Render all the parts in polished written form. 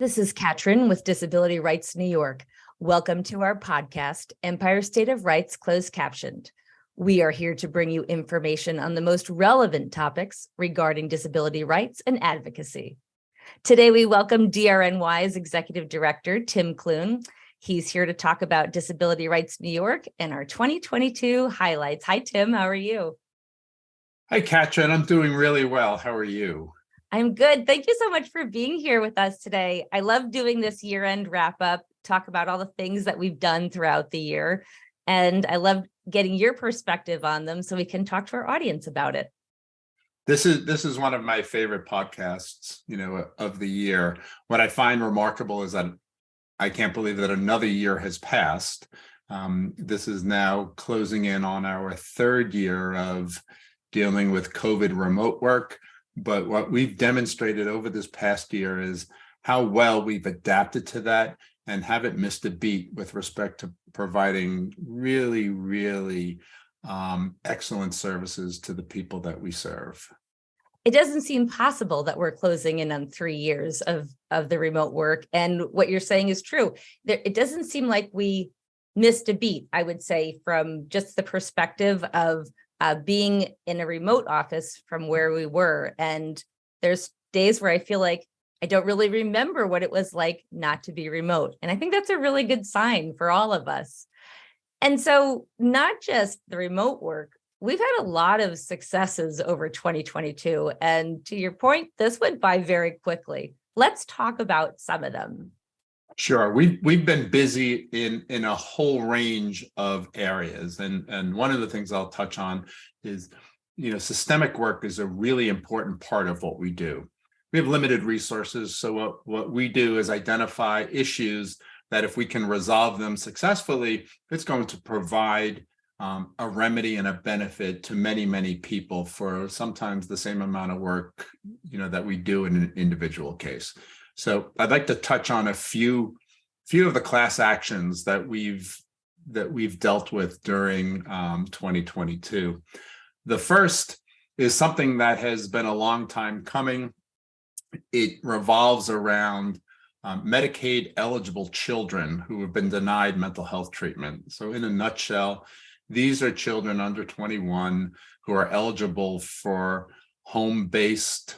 This is Katrin with Disability Rights New York. Welcome to our podcast, Empire State of Rights Closed Captioned. We are here to bring you information on the most relevant topics regarding disability rights and advocacy. Today, we welcome DRNY's Executive Director, Tim Clune. He's here to talk about Disability Rights New York and our 2022 highlights. Hi, Tim. How are you? Hi, Katrin. I'm doing really well. How are you? I'm good. Thank you so much for being here with us today. I love doing this year-end wrap-up, talk about all the things that we've done throughout the year. And I love getting your perspective on them so we can talk to our audience about it. This is one of my favorite podcasts, of the year. What I find remarkable is that I can't believe that another year has passed. This is now closing in on our third year of dealing with COVID remote work. But what we've demonstrated over this past year is how well we've adapted to that and haven't missed a beat with respect to providing really excellent services to the people that we serve. It doesn't seem possible that we're closing in on 3 years of the remote work. And what you're saying is true. It doesn't seem like we missed a beat, I would say, from just the perspective of being in a remote office from where we were. And there's days where I feel like I don't really remember what it was like not to be remote. And I think that's a really good sign for all of us. And so not just the remote work, we've had a lot of successes over 2022. And to your point, this went by very quickly. Let's talk about some of them. Sure. We've been busy in a whole range of areas. And one of the things I'll touch on is, systemic work is a really important part of what we do. We have limited resources. So what we do is identify issues that if we can resolve them successfully, it's going to provide a remedy and a benefit to many people for sometimes the same amount of work, that we do in an individual case. So I'd like to touch on a few of the class actions that we've dealt with during 2022. The first is something that has been a long time coming. It revolves around Medicaid eligible children who have been denied mental health treatment. So in a nutshell, these are children under 21 who are eligible for home-based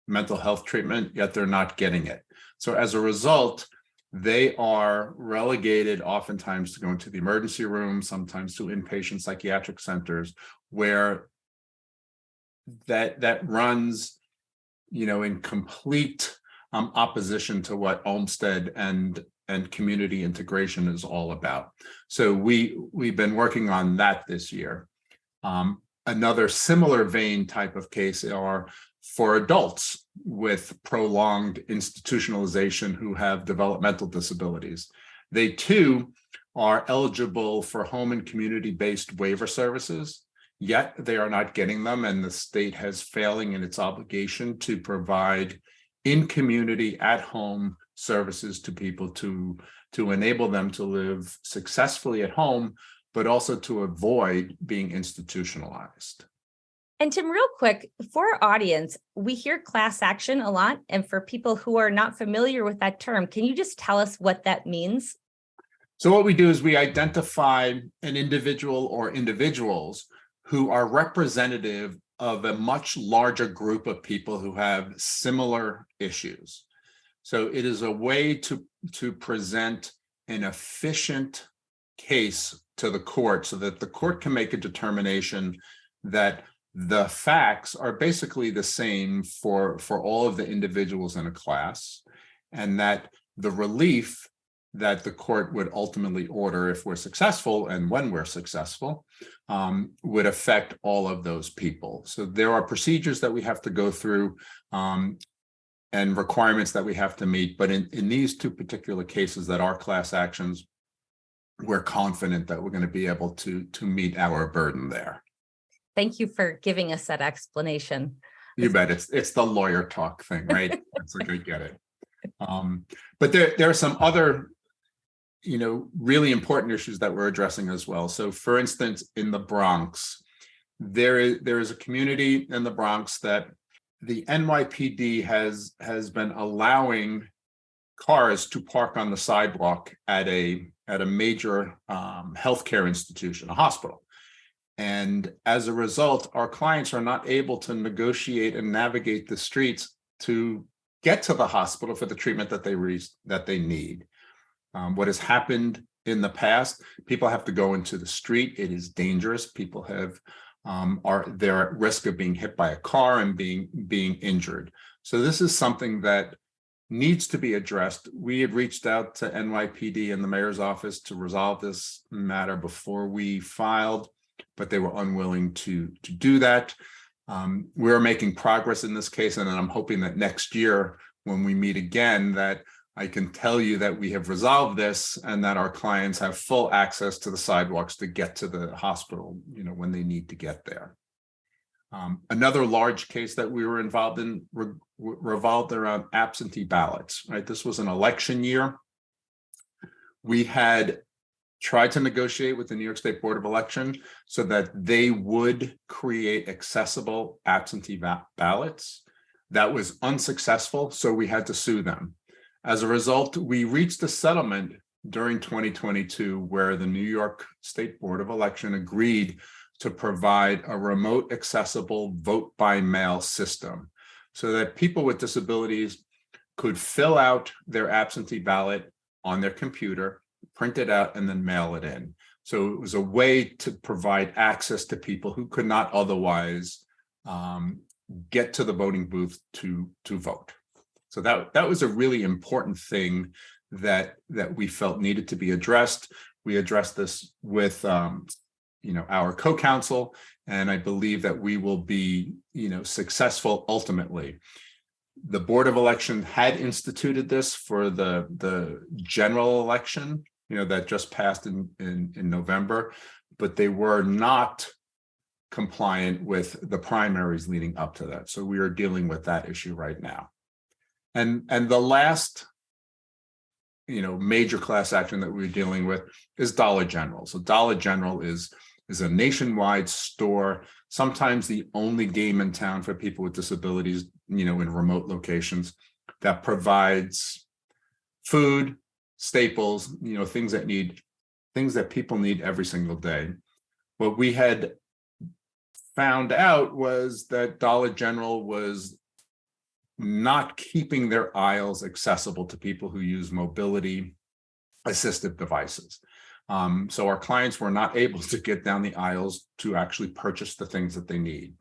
mental health treatment, yet they're not getting it. So as a result, they are relegated oftentimes to going to the emergency room, sometimes to inpatient psychiatric centers, where that runs, in complete opposition to what Olmstead and community integration is all about. So we've been working on that this year. Another similar vein type of case are for adults with prolonged institutionalization who have developmental disabilities. They too are eligible for home and community-based waiver services, yet they are not getting them, and the state has failing in its obligation to provide in-community, at-home services to people to enable them to live successfully at home, but also to avoid being institutionalized. And Tim, real quick, for our audience, we hear class action a lot. And for people who are not familiar with that term, can you just tell us what that means? So what we do is we identify an individual or individuals who are representative of a much larger group of people who have similar issues. So it is a way to present an efficient case to the court so that the court can make a determination that the facts are basically the same for all of the individuals in a class, and that the relief that the court would ultimately order if we're successful and when we're successful would affect all of those people. So there are procedures that we have to go through and requirements that we have to meet. But in these two particular cases that are class actions, we're confident that we're going to be able to meet our burden there. Thank you for giving us that explanation. You bet. It's the lawyer talk thing, right? That's like I get it. But there are some other, really important issues that we're addressing as well. So, for instance, in the Bronx, there is a community in the Bronx that the NYPD has been allowing cars to park on the sidewalk at a major healthcare institution, a hospital. And as a result, our clients are not able to negotiate and navigate the streets to get to the hospital for the treatment that they need. What has happened in the past, people have to go into the street. It is dangerous. People they're at risk of being hit by a car and being injured. So this is something that needs to be addressed. We had reached out to NYPD and the mayor's office to resolve this matter before we filed, but they were unwilling to do that. We're making progress in this case, and I'm hoping that next year when we meet again, that I can tell you that we have resolved this and that our clients have full access to the sidewalks to get to the hospital, when they need to get there. Another large case that we were involved in revolved around absentee ballots, right? This was an election year. We had tried to negotiate with the New York State Board of Election so that they would create accessible absentee ballots. That was unsuccessful, so we had to sue them. As a result, we reached a settlement during 2022 where the New York State Board of Election agreed to provide a remote accessible vote by mail system so that people with disabilities could fill out their absentee ballot on their computer, print it out, and then mail it in. So it was a way to provide access to people who could not otherwise get to the voting booth to vote. So that was a really important thing that we felt needed to be addressed. We addressed this with our co-counsel, and I believe that we will be successful ultimately. The Board of Election had instituted this for the general election, that just passed in November, but they were not compliant with the primaries leading up to that. So we are dealing with that issue right now. And the last, major class action that we're dealing with is Dollar General. So Dollar General is a nationwide store, sometimes the only game in town for people with disabilities, in remote locations, that provides food, staples, things that people need every single day. What we had found out was that Dollar General was not keeping their aisles accessible to people who use mobility assistive devices. So our clients were not able to get down the aisles to actually purchase the things that they need.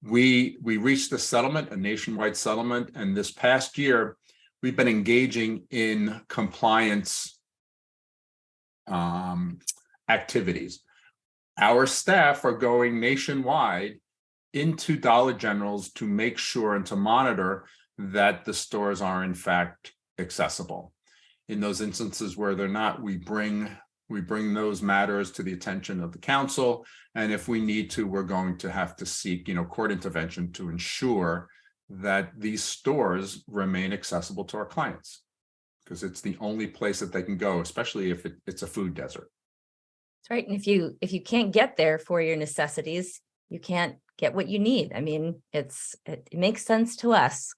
We reached a settlement, a nationwide settlement, and this past year, we've been engaging in compliance activities. Our staff are going nationwide into Dollar Generals to make sure and to monitor that the stores are in fact accessible. In those instances where they're not, we bring those matters to the attention of the council, and if we need to, we're going to have to seek, court intervention to ensure that these stores remain accessible to our clients, because it's the only place that they can go, especially if it's a food desert. That's right. And if you can't get there for your necessities, you can't get what you need. I mean, it makes sense to us.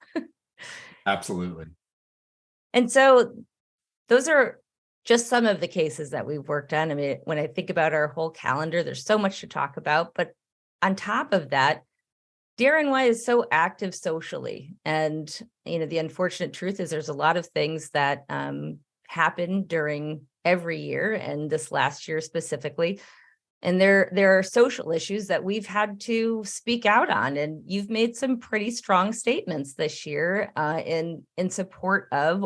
Absolutely. And so those are just some of the cases that we've worked on. I mean, when I think about our whole calendar, there's so much to talk about. But on top of that, DRNY is so active socially. And, the unfortunate truth is there's a lot of things that happen during every year, and this last year specifically. And there are social issues that we've had to speak out on. And you've made some pretty strong statements this year in support of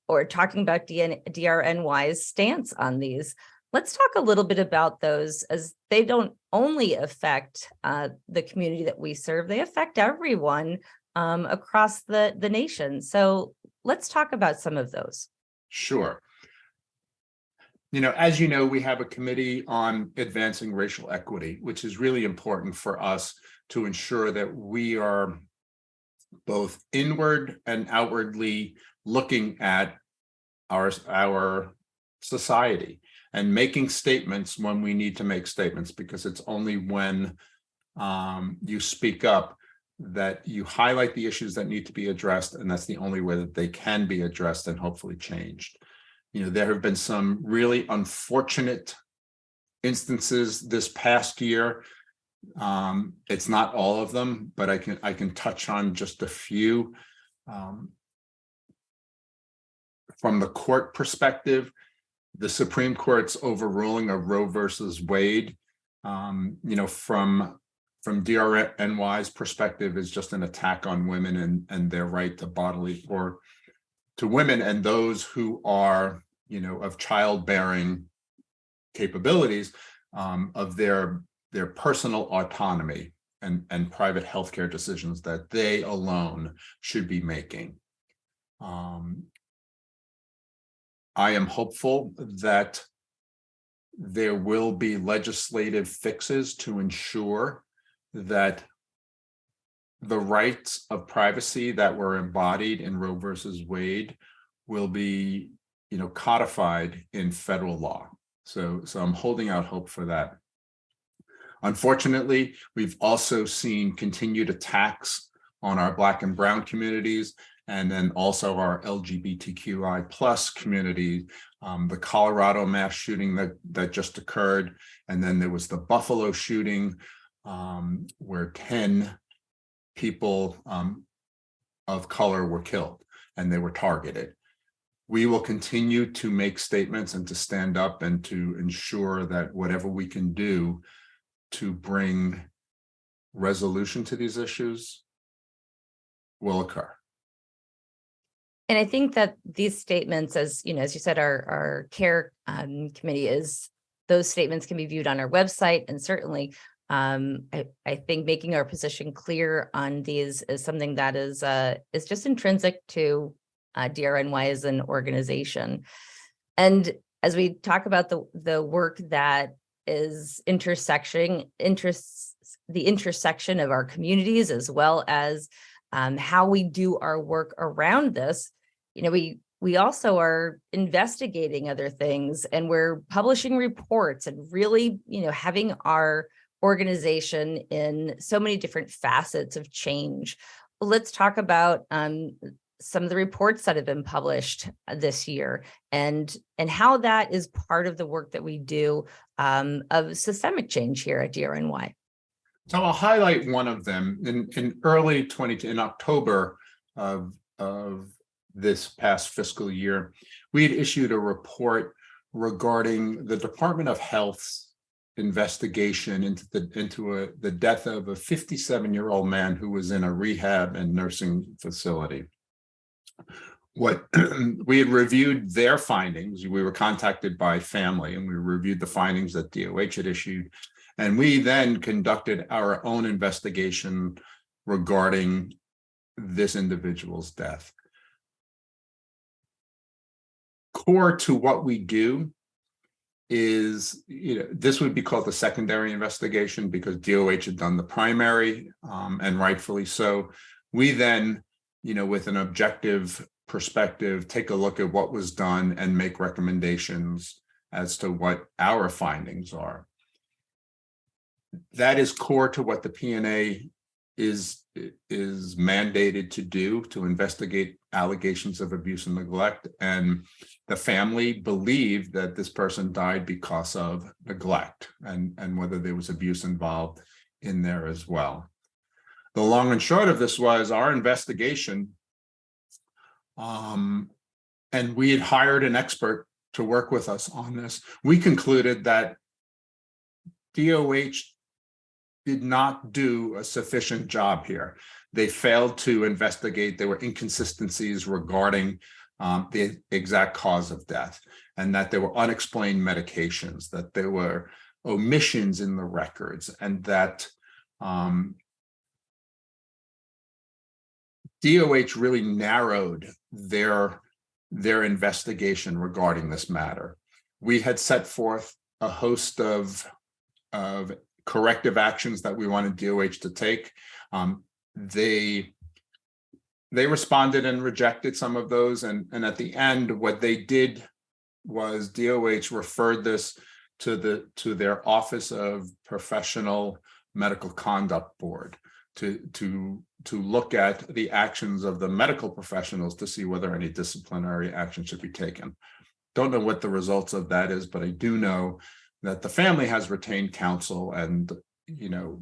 or talking about DRNY's stance on these. Let's talk a little bit about those, as they don't only affect the community that we serve, they affect everyone across the nation. So let's talk about some of those. Sure. As you know, we have a committee on advancing racial equity, which is really important for us to ensure that we are both inward and outwardly looking at our society and making statements when we need to make statements, because it's only when you speak up that you highlight the issues that need to be addressed, and that's the only way that they can be addressed and hopefully changed. There have been some really unfortunate instances this past year. It's not all of them, but I can touch on just a few. From the court perspective, the Supreme Court's overruling of Roe versus Wade, from DRNY's perspective, is just an attack on women and their right to bodily, or to women and those who are, of childbearing capabilities, of their personal autonomy and private healthcare decisions that they alone should be making. I am hopeful that there will be legislative fixes to ensure that the rights of privacy that were embodied in Roe versus Wade will be, codified in federal law. So I'm holding out hope for that. Unfortunately, we've also seen continued attacks on our Black and Brown communities, and then also our LGBTQI plus community. The Colorado mass shooting that just occurred, and then there was the Buffalo shooting, where 10 people of color were killed and they were targeted. We will continue to make statements and to stand up and to ensure that whatever we can do to bring resolution to these issues will occur. And I think that these statements, as you said, our care committee those statements can be viewed on our website, and certainly I think making our position clear on these is something that is just intrinsic to DRNY as an organization. And as we talk about the work that is the intersection of our communities, as well as how we do our work around this, we also are investigating other things, and we're publishing reports and really, having our organization in so many different facets of change. Let's talk about some of the reports that have been published this year, and how that is part of the work that we do of systemic change here at DRNY. So I'll highlight one of them. In October of this past fiscal year, we had issued a report regarding the Department of Health's investigation into the death of a 57-year-old man who was in a rehab and nursing facility. We had reviewed their findings. We were contacted by family, and we reviewed the findings that DOH had issued. And we then conducted our own investigation regarding this individual's death. Core to what we do is, this would be called the secondary investigation because DOH had done the primary, and rightfully so. We then, with an objective perspective, take a look at what was done and make recommendations as to what our findings are. That is core to what the P&A is mandated to do, to investigate allegations of abuse and neglect. And the family believed that this person died because of neglect, and whether there was abuse involved in there as well. The long and short of this was our investigation, and we had hired an expert to work with us on this. We concluded that DOH did not do a sufficient job here. They failed to investigate. There were inconsistencies regarding the exact cause of death, and that there were unexplained medications, that there were omissions in the records, and that DOH really narrowed their investigation regarding this matter. We had set forth a host of corrective actions that we wanted DOH to take. They responded and rejected some of those, and at the end, what they did was DOH referred this to their Office of Professional Medical Conduct Board, to look at the actions of the medical professionals to see whether any disciplinary action should be taken. Don't know what the results of that is, but I do know that the family has retained counsel, and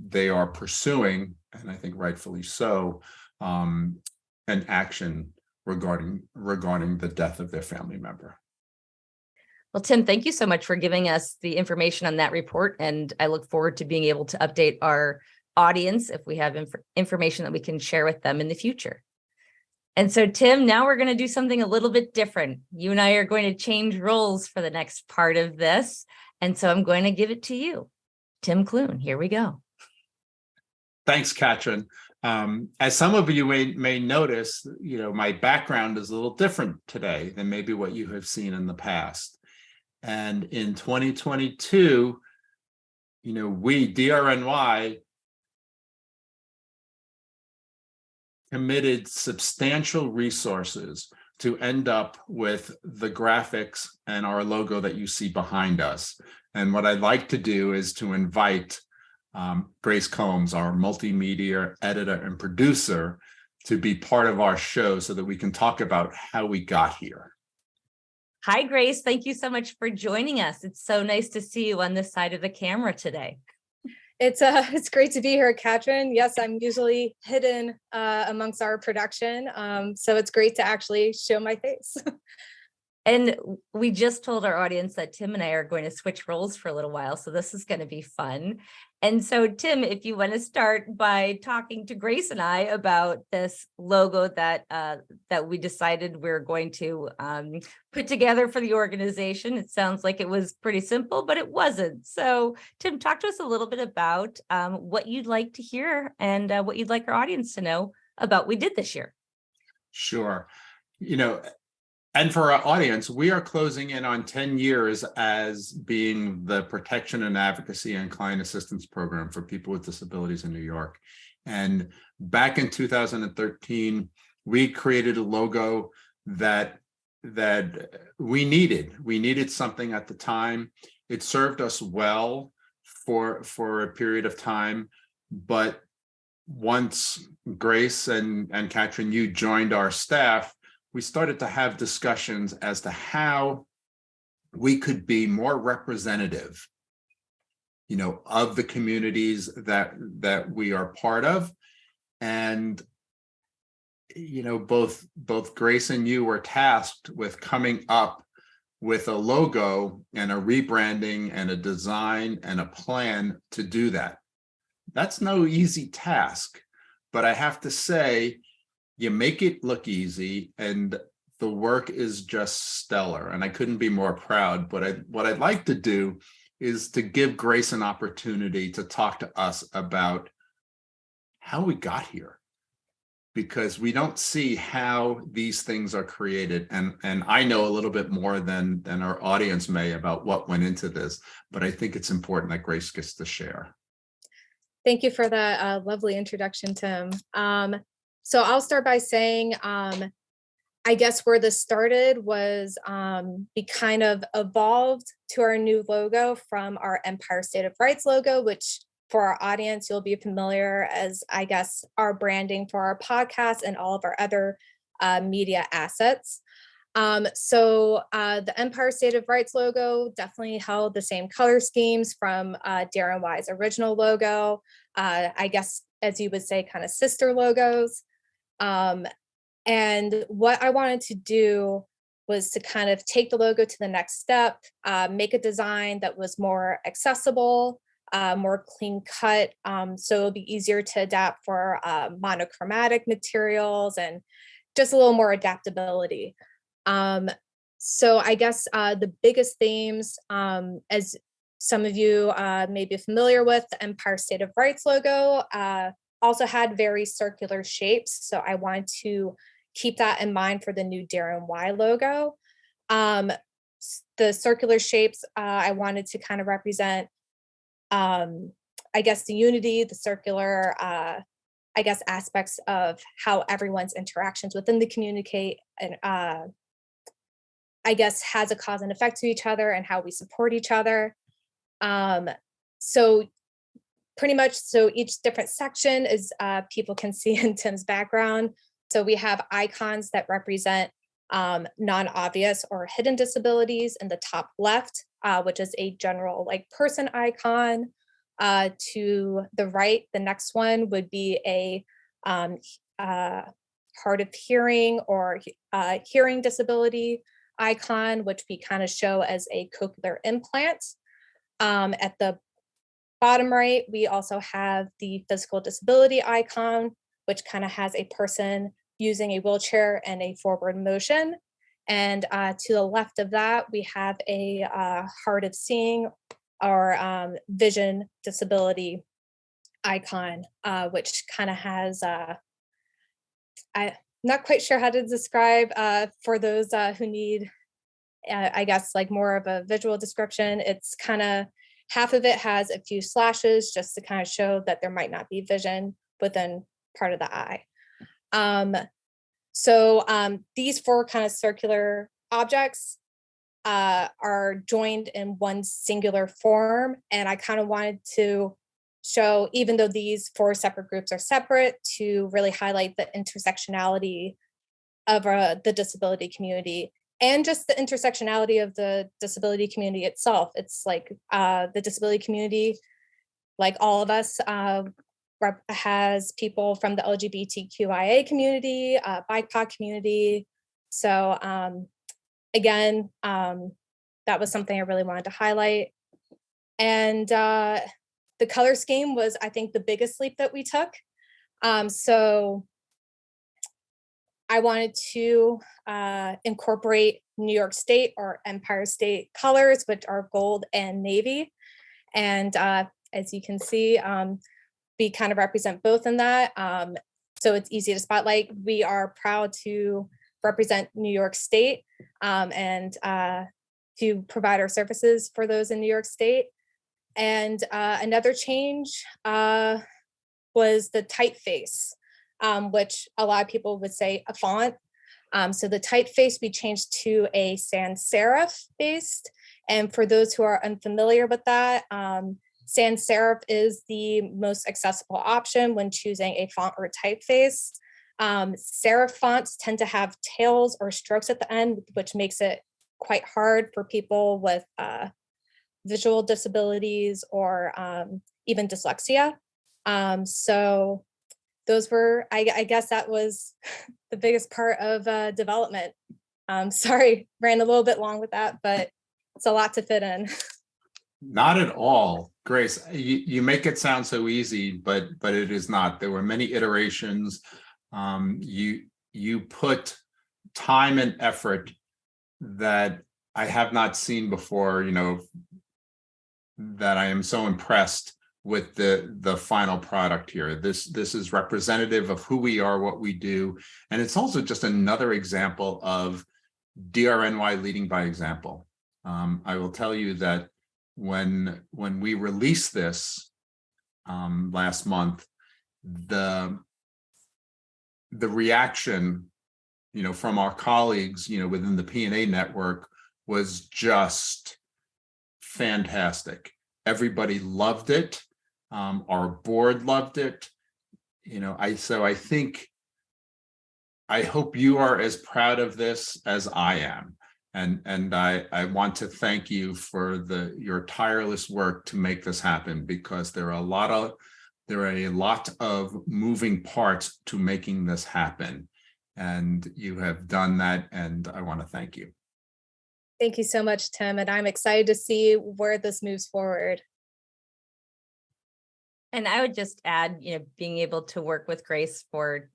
they are pursuing, and I think rightfully so, an action regarding the death of their family member. Well, Tim, thank you so much for giving us the information on that report, and I look forward to being able to update our audience if we have information that we can share with them in the future. And so, Tim, now we're going to do something a little bit different. You and I are going to change roles for the next part of this, and so I'm going to give it to you. Tim Clune, here we go. Thanks, Katrin. As some of you may notice, my background is a little different today than maybe what you have seen in the past. And in 2022, we, DRNY, committed substantial resources to end up with the graphics and our logo that you see behind us. And what I'd like to do is to invite Grace Combs, our multimedia editor and producer, to be part of our show so that we can talk about how we got here. Hi, Grace. Thank you so much for joining us. It's so nice to see you on this side of the camera today. It's great to be here, Katrin. Yes, I'm usually hidden amongst our production, so it's great to actually show my face. And we just told our audience that Tim and I are going to switch roles for a little while, so this is going to be fun. And so, Tim, if you want to start by talking to Grace and I about this logo that we decided we're going to put together for the organization. It sounds like it was pretty simple, but it wasn't. So, Tim, talk to us a little bit about what you'd like to hear and what you'd like our audience to know about what we did this year. Sure. And for our audience, we are closing in on 10 years as being the protection and advocacy and client assistance program for people with disabilities in New York. And back in 2013, we created a logo that we needed. We needed something at the time. It served us well for a period of time, but once Grace and Katrin, you joined our staff, we started to have discussions as to how we could be more representative, of the communities that we are part of. And, both Grace and you were tasked with coming up with a logo and a rebranding and a design and a plan to do that. That's no easy task, but I have to say, you make it look easy, and the work is just stellar. And I couldn't be more proud. But what I'd like to do is to give Grace an opportunity to talk to us about how we got here, because we don't see how these things are created. And I know a little bit more than our audience may about what went into this, but I think it's important that Grace gets to share. Thank you for that lovely introduction, Tim. So I'll start by saying, I guess where this started was we kind of evolved to our new logo from our Empire State of Rights logo, which for our audience, you'll be familiar as, I guess, our branding for our podcast and all of our other media assets. So the Empire State of Rights logo definitely held the same color schemes from DRNY's original logo, I guess, as you would say, kind of sister logos. And what I wanted to do was to kind of take the logo to the next step, make a design that was more accessible, more clean cut, so it'll be easier to adapt for monochromatic materials and just a little more adaptability. So I guess the biggest themes, as some of you may be familiar with, the Empire State of Rights logo also had very circular shapes. So I wanted to keep that in mind for the new DRNY logo. The circular shapes, I wanted to kind of represent, I guess, the unity, the circular, I guess, aspects of how everyone's interactions within the communicate and I guess has a cause and effect to each other and how we support each other. So pretty much, so each different section is, people can see in Tim's background. So we have icons that represent non-obvious or hidden disabilities in the top left, which is a general like person icon. To the right, the next one would be a hard of hearing or hearing disability icon, which we kind of show as a cochlear implant. At the bottom right, we also have the physical disability icon, which kind of has a person using a wheelchair and a forward motion. And to the left of that, we have a hard of seeing or vision disability icon, which kind of has, I'm not quite sure how to describe for those who need, I guess, like more of a visual description. It's kind of, half of it has a few slashes just to kind of show that there might not be vision within part of the eye. So these four kind of circular objects are joined in one singular form. And I kind of wanted to show, even though these four separate groups are separate, to really highlight the intersectionality of the disability community and just the intersectionality of the disability community itself. It's like the disability community, like all of us, has people from the LGBTQIA community, BIPOC community. So again, that was something I really wanted to highlight. And the color scheme was, I think, the biggest leap that we took. So I wanted to incorporate New York State or Empire State colors, which are gold and navy. And as you can see, we kind of represent both in that. So it's easy to spotlight. We are proud to represent New York State and to provide our services for those in New York State. And another change was the typeface, which a lot of people would say a font. So the typeface we changed to a sans serif based. And for those who are unfamiliar with that, sans serif is the most accessible option when choosing a font or typeface. Serif fonts tend to have tails or strokes at the end, which makes it quite hard for people with visual disabilities or even dyslexia. So those were, I guess that was the biggest part of development. Sorry, ran a little bit long with that, but it's a lot to fit in. Not at all, Grace. You make it sound so easy, but it is not. There were many iterations. You put time and effort that I have not seen before, that I am so impressed with the final product here. This is representative of who we are, what we do. And it's also just another example of DRNY leading by example. I will tell you that when we released this last month, the reaction, from our colleagues, within the P&A network was just fantastic. Everybody loved it. Our board loved it. I hope you are as proud of this as I am. And I want to thank you for your tireless work to make this happen, because there are a lot of moving parts to making this happen. And you have done that, and I want to thank you. Thank you so much, Tim. And I'm excited to see where this moves forward. And I would just add, being able to work with Grace for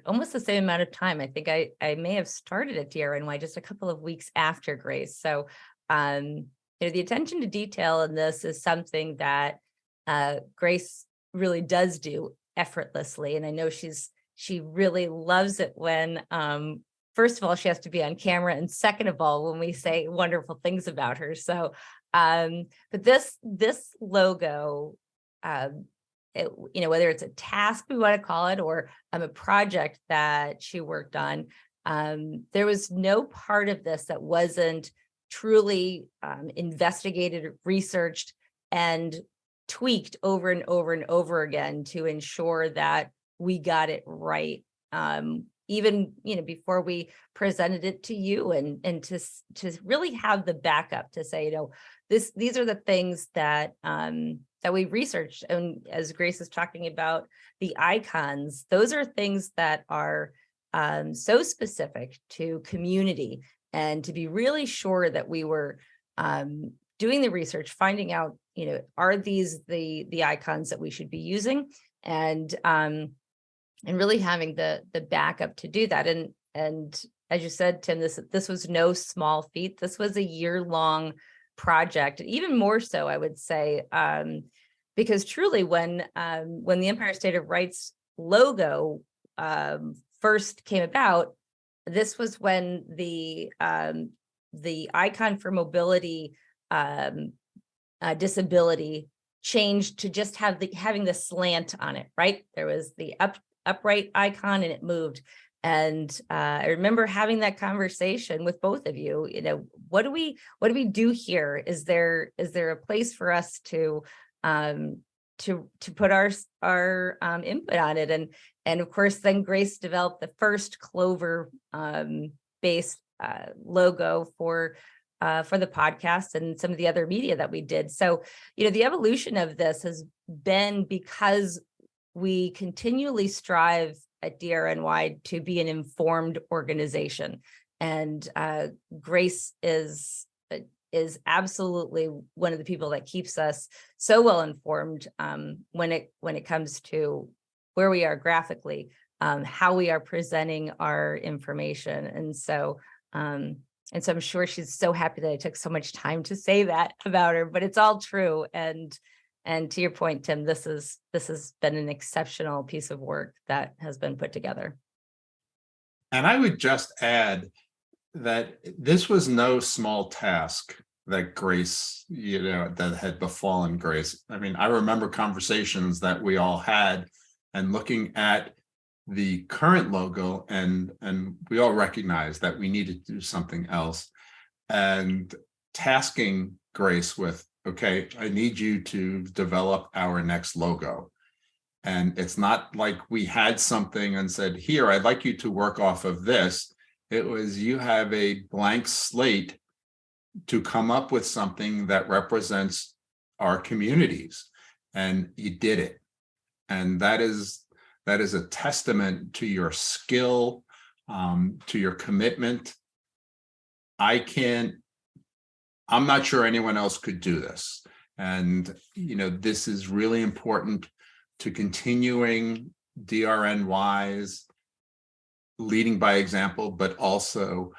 almost the same amount of time. I think I may have started at DRNY just a couple of weeks after Grace. So, the attention to detail in this is something that Grace really does do effortlessly. And I know she really loves it when, first of all, she has to be on camera, and second of all, when we say wonderful things about her. So, but this logo, whether it's a task we want to call it, or a project that she worked on, there was no part of this that wasn't truly investigated, researched, and tweaked over and over and over again to ensure that we got it right. Even, before we presented it to you, and to really have the backup to say, these are the things that we researched. And as Grace is talking about the icons, those are things that are so specific to community, and to be really sure that we were doing the research, finding out, are these the icons that we should be using, and really having the backup to do that. And as you said, Tim, this was no small feat. This was a year-long project, even more so, I would say, because truly, when the Empire State of Rights logo first came about, this was when the icon for mobility disability changed to just having the slant on it, right? There was the upright icon, and it moved. And I remember having that conversation with both of you. What do we do here? Is there a place for us to put our input on it? And of course, then Grace developed the first Clover based logo for the podcast and some of the other media that we did. So, the evolution of this has been because we continually strive at DRNY to be an informed organization. And Grace is absolutely one of the people that keeps us so well informed when it comes to where we are graphically, how we are presenting our information. And so I'm sure she's so happy that I took so much time to say that about her, but it's all true. And to your point, Tim, this has been an exceptional piece of work that has been put together. And I would just add that this was no small task that Grace, that had befallen Grace. I mean, I remember conversations that we all had, and looking at the current logo, and we all recognized that we needed to do something else, and tasking Grace with, okay, I need you to develop our next logo. And it's not like we had something and said, here, I'd like you to work off of this. It was, you have a blank slate to come up with something that represents our communities. And you did it. And that is a testament to your skill, to your commitment. I'm not sure anyone else could do this. And, this is really important to continuing DRNY's leading by example, but also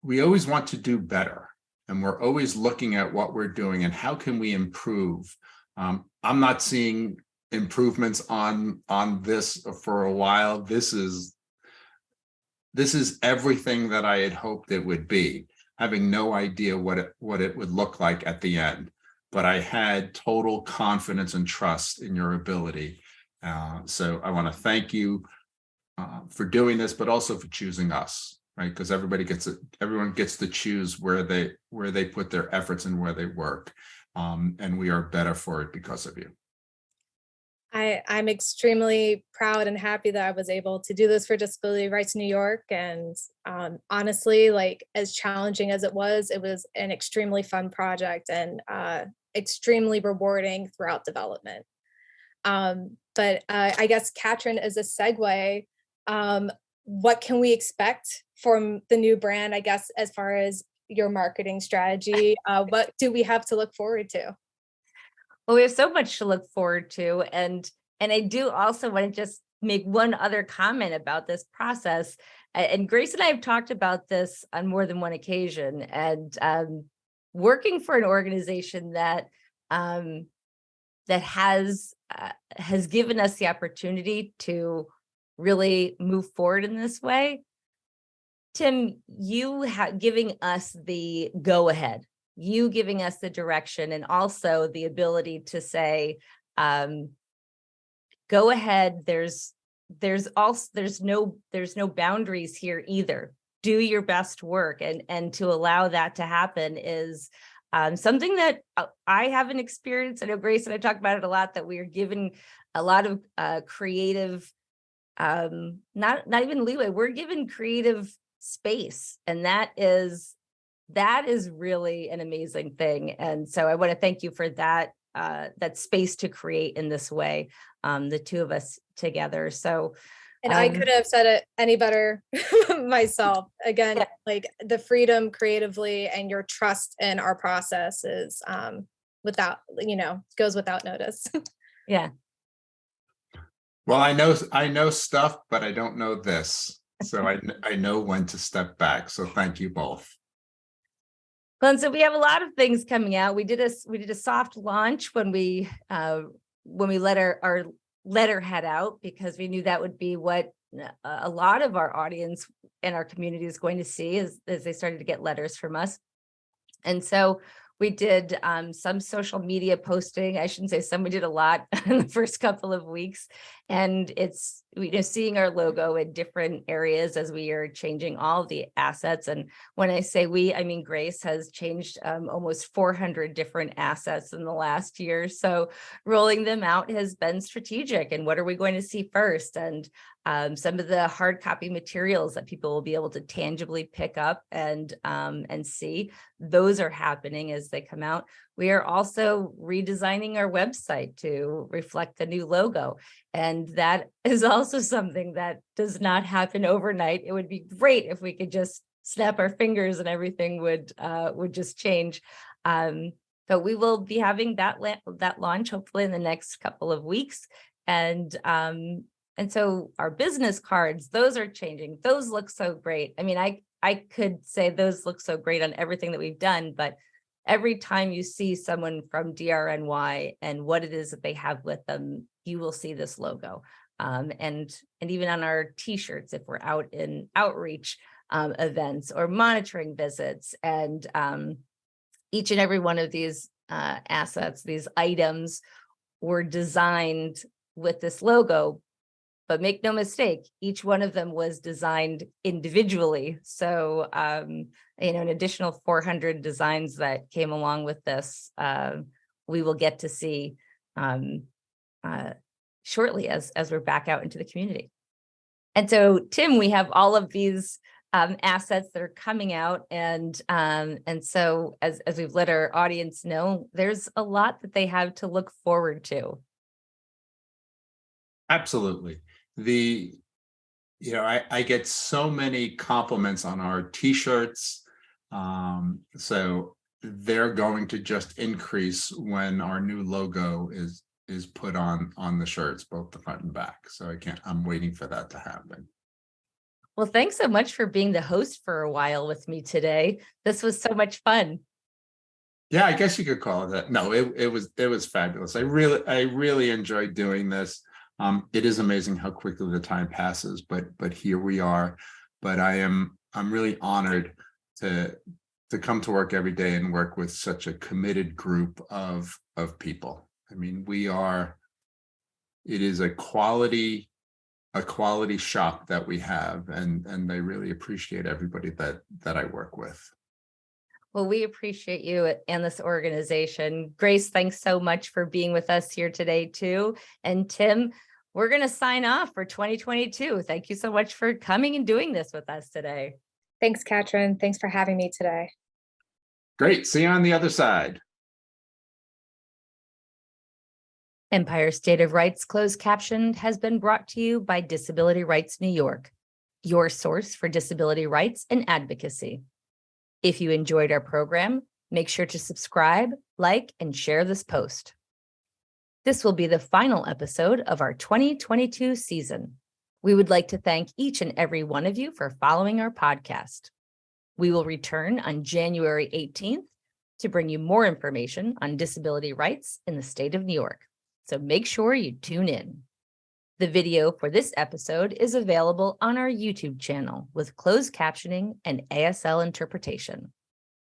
we always want to do better. And we're always looking at what we're doing and how can we improve. I'm not seeing improvements on this for a while. This is everything that I had hoped it would be, having no idea what it would look like at the end. But I had total confidence and trust in your ability. So I want to thank you for doing this, but also for choosing us, right? Because everyone gets to choose where they put their efforts and where they work. And we are better for it because of you. I'm extremely proud and happy that I was able to do this for Disability Rights New York. And honestly, as challenging as it was an extremely fun project and extremely rewarding throughout development. But I guess, Katrin, as a segue, what can we expect from the new brand, I guess, as far as your marketing strategy? What do we have to look forward to? Well, we have so much to look forward to. And I do also want to just make one other comment about this process. And Grace and I have talked about this on more than one occasion. And working for an organization that has given us the opportunity to really move forward in this way. Tim, you giving us the go ahead. You giving us the direction, and also the ability to say, go ahead. There's no boundaries here either. Do your best work, and to allow that to happen is Something that I haven't experienced. I know Grace and I talk about it a lot, that we are given a lot of creative, not even leeway. We're given creative space, and that is really an amazing thing. And so I want to thank you for that, that space to create in this way, the two of us together. So, and I couldn't have said it any better myself. Again, Yeah. like the freedom creatively and your trust in our process is goes without notice. Yeah. Well, I know stuff, but I don't know this. So I know when to step back. So thank you both. Well, and so we have a lot of things coming out. We did a soft launch when we let our letterhead out, because we knew that would be what a lot of our audience and our community is going to see as they started to get letters from us. And so we did some social media posting. I shouldn't say some, we did a lot in the first couple of weeks. And it's, seeing our logo in different areas as we are changing all of the assets. And when I say we, I mean Grace has changed almost 400 different assets in the last year. So rolling them out has been strategic. And what are we going to see first? And some of the hard copy materials that people will be able to tangibly pick up and see, those are happening as they come out. We are also redesigning our website to reflect the new logo. And that is also something that does not happen overnight. It would be great if we could just snap our fingers and everything would just change. But we will be having that launch hopefully in the next couple of weeks. And so our business cards, those are changing. Those look so great. I mean, I could say those look so great on everything that we've done, but every time you see someone from DRNY and what it is that they have with them, you will see this logo. And even on our t-shirts, if we're out in outreach events or monitoring visits, and each and every one of these assets, these items were designed with this logo. But make no mistake, each one of them was designed individually. So, an additional 400 designs that came along with this, we will get to see shortly as we're back out into the community. And so, Tim, we have all of these assets that are coming out, and so as we've let our audience know, there's a lot that they have to look forward to. Absolutely. I get so many compliments on our t-shirts. So they're going to just increase when our new logo is put on the shirts, both the front and back. So I'm waiting for that to happen. Well, thanks so much for being the host for a while with me today. This was so much fun. Yeah, I guess you could call it that. No, it was fabulous. I really enjoyed doing this. It is amazing how quickly the time passes, but here we are. But I'm really honored to come to work every day and work with such a committed group of people. I mean, it is a quality shop that we have, and I really appreciate everybody that I work with. Well, we appreciate you and this organization. Grace, thanks so much for being with us here today too. And Tim, we're going to sign off for 2022. Thank you so much for coming and doing this with us today. Thanks, Katrin. Thanks for having me today. Great. See you on the other side. Empire State of Rights Closed Captioned has been brought to you by Disability Rights New York, your source for disability rights and advocacy. If you enjoyed our program, make sure to subscribe, like, and share this post. This will be the final episode of our 2022 season. We would like to thank each and every one of you for following our podcast. We will return on January 18th to bring you more information on disability rights in the state of New York. So make sure you tune in. The video for this episode is available on our YouTube channel with closed captioning and ASL interpretation.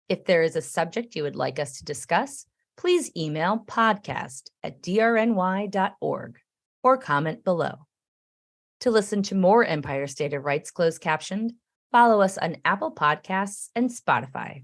If there is a subject you would like us to discuss, please email podcast@drny.org or comment below. To listen to more Empire State of Rights Closed Captioned, follow us on Apple Podcasts and Spotify.